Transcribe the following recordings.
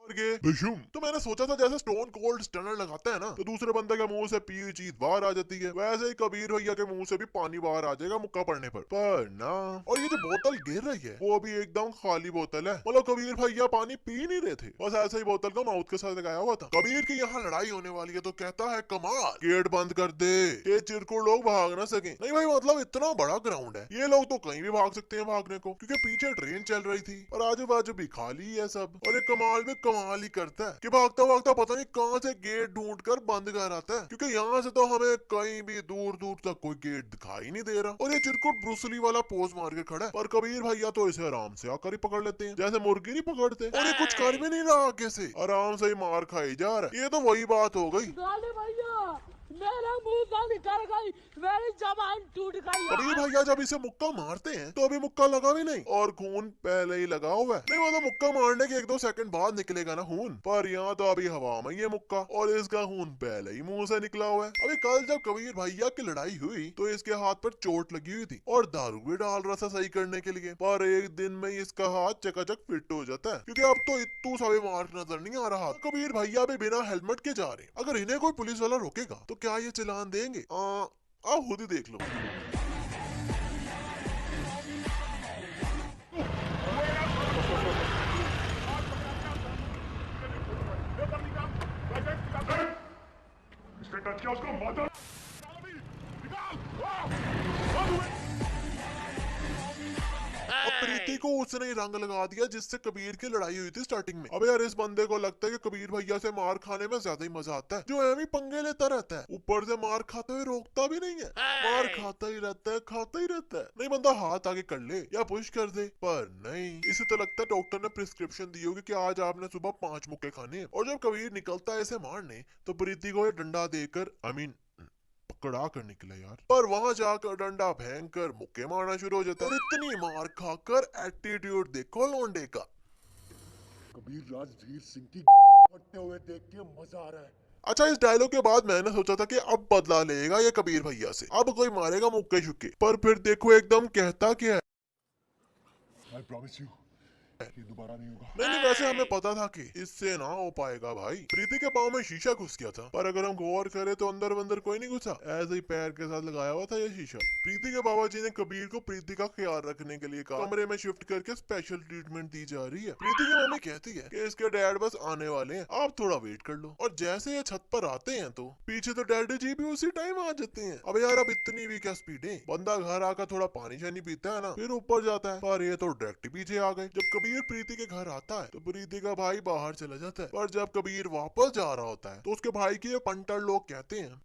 तो मैंने सोचा था जैसे स्टोन कोल्ड स्टनर लगाता है ना तो दूसरे बंदे के मुंह से पी चीज बाहर आ जाती है, वैसे ही कबीर भैया के मुंह से भी पानी बाहर आ जाएगा मुक्का पड़ने पर ना। और ये जो बोतल गिर रही है वो भी एकदम खाली बोतल है, मतलब कबीर भैया पानी पी नहीं रहे थे, बस ऐसे ही बोतल को माउथ के साथ लगाया हुआ था। कबीर की यहाँ लड़ाई होने वाली है तो कहता है कमाल, गेट बंद कर दे, ये चिरकुट लोग भाग ना सके। नहीं भाई मतलब इतना बड़ा ग्राउंड है, ये लोग तो कहीं भी भाग सकते हैं भागने को, क्योंकि पीछे ट्रेन चल रही थी और आजू बाजू भी खाली है सब। और ये कमाल भी कमाल ही करता है कि भागता भागता पता नहीं कहाँ से गेट ढूंढ कर बंद कर आता है, क्योंकि यहाँ से तो हमें कहीं भी दूर दूर तक कोई गेट दिखाई नहीं दे रहा। और ये चिरकुट ब्रूसली वाला पोज मार के खड़ा है, पर कबीर भैया तो इसे आराम से आकर ही पकड़ लेते हैं, जैसे मुर्गी नहीं पकड़ते। और ये कुछ कर भी नहीं रहा आगे से, आराम से ही मार खाई जा रहा है। ये तो वही बात हो गई, भैया मेरा मुंह का निकल गई, मेरी जबान टूट गई। कबीर भैया जब इसे मुक्का मारते हैं तो अभी मुक्का लगा भी नहीं और खून पहले ही लगा हुआ है। नहीं मतलब मुक्का मारने के 1-2 सेकंड बाद निकलेगा ना खून, पर यहाँ तो अभी हवा में ही है मुक्का और इसका खून पहले ही मुंह से निकला हुआ है। अभी कल जब कबीर भैया की लड़ाई हुई तो इसके हाथ पर चोट लगी हुई थी और दारू भी डाल रहा था सही करने के लिए, पर एक दिन में इसका हाथ चकाचक फिट हो जाता है, क्योंकि अब तो इतू सा भी मार्क नजर नहीं आ रहा। कबीर भैया भी बिना हेलमेट के जा रहे, अगर इन्हें कोई पुलिस वाला रोकेगा तो क्या ये चलान देंगे? आप खुद ही देख लो। इसने टच किया उसको माता अब प्रीति को उसने ही रंग लगा दिया जिससे कबीर की लड़ाई हुई थी स्टार्टिंग में। अब यार इस बंदे को लगता है कि कबीर भैया से मार खाने में ज्यादा ही मजा आता है, जो एम ही पंगे लेता रहता है, ऊपर से मार खाते हुए रोकता भी नहीं है, मार खाता ही रहता है खाता ही रहता है। नहीं बंदा हाथ आगे कर ले या पुश कर दे, पर नहीं, इसे तो लगता है डॉक्टर ने प्रिस्क्रिप्शन दी होगी कि आज आपने सुबह 5 मुक्के खाने हैं। और जब कबीर निकलता है इसे मारने तो प्रीति को ये डंडा देकर पकड़ा कर निकले यार, पर वहां जाकर डंडा फेंक कर मुक्के मारना शुरू हो जाता है। और इतनी मार खाकर एटीट्यूड देखो लौंडे का। कबीर राजधीर सिंह की फटते हुए देख के मजा आ रहा है। अच्छा इस डायलॉग के बाद मैंने सोचा था कि अब बदला लेगा ये कबीर भैया से, अब कोई मारेगा मुक्के शुक्के, पर फिर देखो एकदम कहता क्या है, I promise you, ये दोबारा नहीं होगा। नहीं वैसे हमें पता था कि इससे ना हो पाएगा भाई। प्रीति के पाँव में शीशा घुस गया था, पर अगर हम गौर करें तो अंदर बंदर कोई नहीं घुसा, ऐसे ही पैर के साथ लगाया हुआ था ये शीशा। प्रीति के बाबा जी ने कबीर को प्रीति का ख्याल रखने के लिए कहा, कमरे में शिफ्ट करके स्पेशल ट्रीटमेंट दी जा रही है। प्रीति की मम्मी कहती है कि इसके डैड बस आने वाले हैं, आप थोड़ा वेट कर लो। और जैसे ये छत पर आते हैं तो पीछे तो डैडी जी भी उसी टाइम आ जाते हैं। अब यार अब इतनी भी क्या स्पीड है, बंदा घर आकर थोड़ा पानी शानी पीता है ना फिर ऊपर जाता है, पर ये तो डायरेक्ट पीछे आ गए। जब कबीर प्रीति के घर आता है तो प्रीति का भाई बाहर चला जाता है, पर जब कबीर वापस जा रहा होता है तो उसके भाई के पंटर लोग कहते हैं,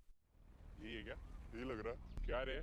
ये क्या ये लग रहा है क्या रे,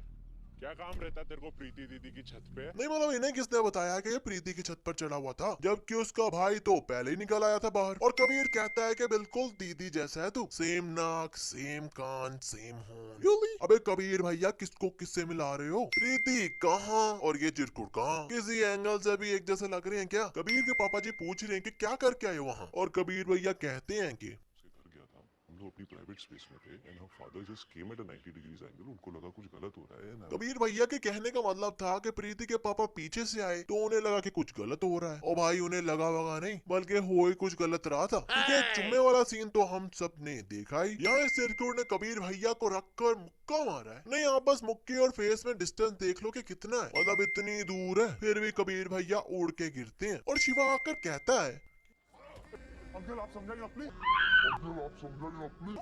क्या काम रहता तेरे को प्रीति दीदी की छत पे? नहीं मतलब इन्हें किसने बताया कि ये प्रीति की छत पर चढ़ा हुआ था, जबकि उसका भाई तो पहले ही निकल आया था बाहर। और कबीर कहता है कि बिल्कुल दीदी जैसा है तू, सेम नाक सेम कान सेम होंठ। अबे कबीर भैया किसको किससे मिला रहे हो, प्रीति कहाँ और ये चिरकुट कहाँ, किसी एंगल से भी एक जैसे लग रहे हैं क्या? कबीर के पापा जी पूछ रहे हैं कि क्या करके आए वहाँ, और कबीर भैया कहते हैं कि घर गया था, हम लोग अपनी प्राइवेट स्पेस में थे and our father just came at a 90 degrees angle, उनको लगा कुछ गलत हो रहा है। कबीर भैया के कहने का मतलब था कि प्रीति के पापा पीछे से आए तो उन्हें लगा कि कुछ गलत हो रहा है, और भाई उन्हें लगा वगा नहीं बल्कि हो ही कुछ गलत रहा था, क्योंकि एक चुम्मे वाला सीन तो हम सब ने देखा ही। यहाँ इस सिरकुट ने कबीर भैया को रखकर मुक्का मारा है। नहीं आप बस मुक्के और फेस में डिस्टेंस देख लो कि कितना है, मतलब इतनी दूर है, फिर भी कबीर भैया उड़ के गिरते हैं। और शिवा आकर कहता है, अंकल आप समझाइए अपनी, अंकल आप समझाइए अपनी।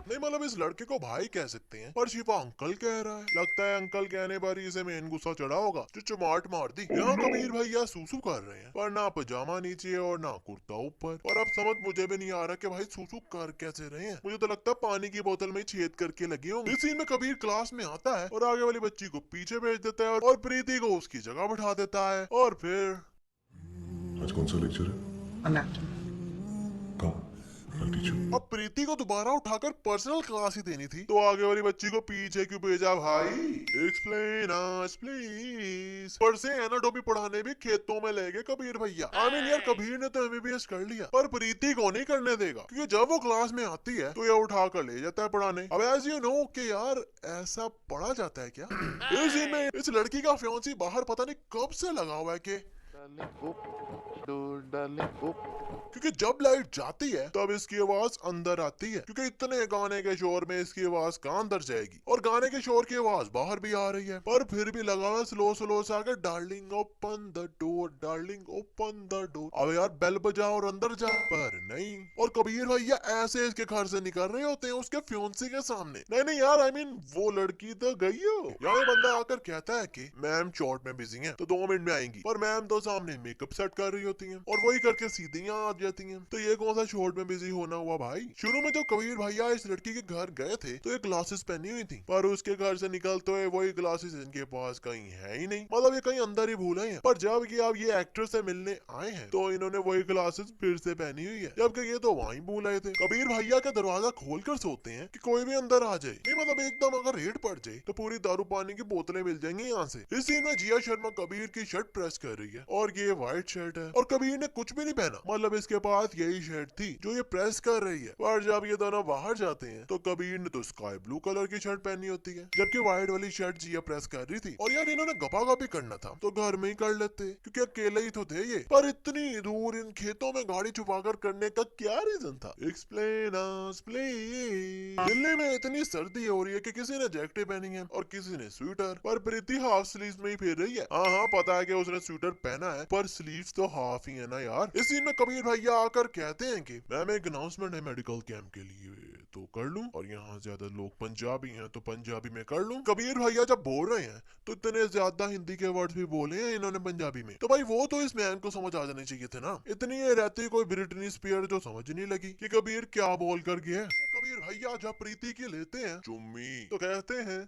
नहीं मतलब इस लड़के को भाई कह सकते हैं, पर शिवा अंकल कह रहा है। लगता है अंकल कहने पर ही इसे मेन गुस्सा चढ़ा होगा जो चुमाट मार दी। यहाँ कबीर भैया सूसू कर रहे हैं, पर ना पजामा नीचे और ना कुर्ता ऊपर। और अब समझ मुझे भी नहीं आ रहा कि भाई सूसू कर कैसे रहे हैं, मुझे तो लगता है पानी की बोतल में छेद करके लगे होंगे। इस सीन में कबीर क्लास में आता है और आगे वाली बच्ची को पीछे भेज देता है और प्रीति को उसकी जगह बैठा देता है। और फिर आज कौन सा लेक्चर है? कहाँ? टीचर। अब प्रीति को दोबारा उठाकर पर्सनल क्लास ही देनी थी तो आगे वाली बच्ची को पीछे क्यों भेजा भाई? Explain us please. पर से एनाटॉमी पढ़ाने भी खेतों में ले गए कबीर भैया। यार कबीर ने तो एमबीबीएस कर लिया, पर प्रीति को नहीं करने देगा, क्योंकि जब वो क्लास में आती है तो ये उठा कर ले जाता है पढ़ाने। अब एज यू नो कि यार ऐसा पढ़ा जाता है क्या? इस लड़की का फियांसी बाहर पता नहीं कब से लगा हुआ है कि डोर डार्लिंग ओ क्योंकि जब लाइट जाती है तब इसकी आवाज अंदर आती है, क्योंकि इतने गाने के शोर में इसकी आवाज कहाँ अंदर जाएगी, और गाने के शोर की आवाज बाहर भी आ रही है, पर फिर भी लगा हुआ स्लो स्लो से आके darling open the door, darling open the door. अब यार बेल बजा और अंदर जा, पर नहीं। और कबीर भैया ऐसे इसके घर से निकल रहे होते हैं उसके फ्योंसी के सामने। नहीं नहीं यार, I mean, वो लड़की तो गई हो। यहाँ ये बंदा आकर कहता है कि मैम चौट में बिजी हैं तो 2 मिनट में आएंगी, पर मैम तो सामने मेकअप सेट कर रही होती हैं और वही करके सीधी यहाँ आ जाती हैं। तो ये कौन सा शॉर्ट में बिजी होना हुआ भाई। शुरू में जब कबीर भैया इस लड़की के घर गए थे तो ये ग्लासेस पहनी हुई थी, पर उसके घर से निकलते हुए वही ग्लासेस इनके पास कहीं है ही नहीं, मतलब ये कहीं अंदर ही भूले हैं। पर जब ये अब ये एक्ट्रेस से मिलने आए हैं तो इन्होंने वही ग्लासेस फिर से पहनी हुई है, जबकि ये तो वहीं भूल आए थे। कबीर भैया का दरवाजा खोल कर सोते हैं कि कोई भी अंदर आ जाए, नहीं मतलब एकदम अगर रेड पड़ जाए तो पूरी दारू पानी की बोतलें मिल जाएंगी यहाँ से। इस सीन में जिया शर्मा कबीर की शर्ट प्रेस कर रही है और ये व्हाइट शर्ट है और कबीर ने कुछ भी नहीं पहना, मतलब इसके पास यही शर्ट थी जो ये प्रेस कर रही है। पर जब ये दोनों बाहर जाते हैं तो कबीर ने तो स्काई ब्लू कलर की शर्ट पहनी होती है, जबकि व्हाइट वाली शर्ट जिया प्रेस कर रही थी। और यार इन्होंने गपागपी करना था तो घर में ही कर लेते, क्योंकि अकेले ही तो थे ये। पर इतनी दूर इन खेतों में गाड़ी छुपाकर करने का क्या रीजन था? Explain us please. दिल्ली में इतनी सर्दी हो रही है कि किसी ने जैकेट पहनी है और किसी ने स्वेटर, पर प्रीति हाफ स्लीव्स में ही फिर रही है। हाँ हाँ पता है कि उसने स्वेटर पहना है, पर स्लीव्स तो हाफ ही है ना यार। इस सीन में कबीर भैया आकर कहते हैं कि मैम एक अनाउंसमेंट है मेडिकल कैंप के लिए, तो कर लूं, और यहाँ ज्यादा लोग पंजाबी हैं तो पंजाबी में कर लूं। कबीर भैया जब बोल रहे हैं तो इतने ज्यादा हिंदी के वर्ड्स भी बोले हैं इन्होंने पंजाबी में, तो भाई वो तो इस मैन को समझ आ जाने चाहिए थे ना। इतनी ये रहती कोई ब्रिटनी स्पीयर जो समझ नहीं लगी कि कबीर क्या बोल कर गया। कबीर भैया जब प्रीति की लेते हैं चुम्मी तो कहते हैं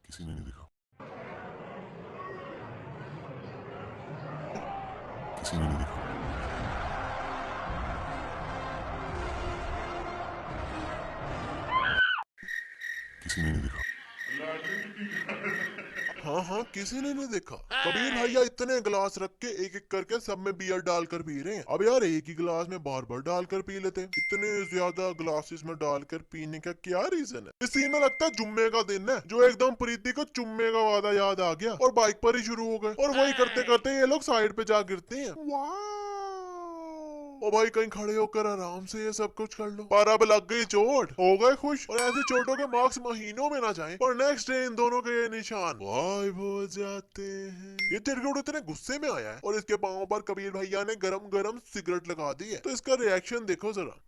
किसी ने नहीं देखा, किसी ने नहीं देखा, किसी ने नहीं देखा। हाँ हाँ किसी ने नहीं देखा। कबीर भैया इतने गिलास रख के एक एक करके सब में बियर डालकर पी रहे हैं। अब यार एक ही गिलास में बार बार डालकर पी लेते, इतने ज्यादा ग्लासेस में डालकर पीने का क्या रीजन है? इस सीन में लगता है जुम्मे का दिन है, जो एकदम प्रीति को चुम्मे का वादा याद आ गया और बाइक पर ही शुरू हो गए, और वही करते करते ये लोग साइड पे जा गिरते हैं। वाह ओ भाई कहीं खड़े होकर आराम से ये सब कुछ कर लो। पर अब लग गई चोट, हो गए खुश, और ऐसी चोटों के मार्क्स महीनों में ना जाएं, पर नेक्स्ट डे इन दोनों के ये निशान गायब हो जाते हैं। ये तिरगुड़ इतने गुस्से में आया है और इसके पांव पर कबीर भैया ने गरम गरम सिगरेट लगा दी है, तो इसका रिएक्शन देखो जरा।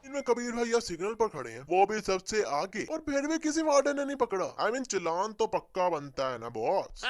इनमें कबीर भैया सिग्नल पर खड़े हैं, वो भी सबसे आगे, और फिर भी किसी वार्डन ने नहीं पकड़ा। I mean, चालान तो पक्का बनता है ना बॉस।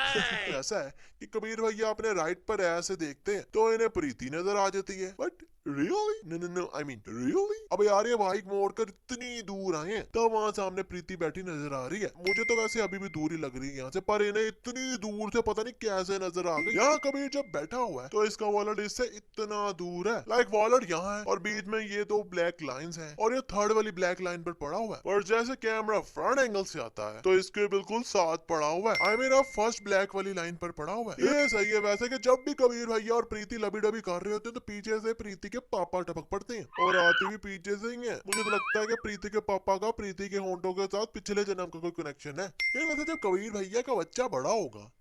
ऐसा है कि कबीर भैया अपने राइट पर ऐसे देखते हैं तो इन्हें प्रीति नजर आ जाती है, but really no I mean really. अब यार ये बाइक मोड़कर इतनी दूर आए हैं तब वहां सामने प्रीति बैठी नजर आ रही है। मुझे तो वैसे अभी भी दूर ही लग रही है यहाँ से, पर इन्हें इतनी दूर से पता नहीं कैसे नजर आ गई। यहाँ कबीर जब बैठा हुआ है तो इसका वॉलेट इससे इतना दूर है, लाइक वॉलेट यहाँ है और बीच में ये 2 ब्लैक लाइंस हैं और ये थर्ड वाली ब्लैक लाइन पर पड़ा हुआ है, और जैसे कैमरा फ्रंट एंगल से आता है तो इसके बिल्कुल साथ पड़ा हुआ है। आई मीन फर्स्ट ब्लैक वाली लाइन पर पड़ा हुआ है। ये सही है वैसे कि जब भी कबीर भैया और प्रीति लबी डबी कर रहे होते हैं तो पीछे से प्रीति के पापा टपक पड़ते हैं, और आते भी पीछे से ही है। मुझे तो लगता है कि प्रीति के पापा का प्रीति के होंठों के साथ पिछले जन्म का कोई कनेक्शन है। फिर वैसे जब कबीर भैया का बच्चा बड़ा होगा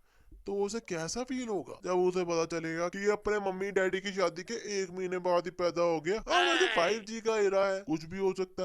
तो उसे कैसा फील होगा जब उसे पता चलेगा कि ये अपने मम्मी डैडी की शादी के 1 महीने बाद ही पैदा हो गया। हाँ वैसे 5G का एरा है, कुछ भी हो सकता है।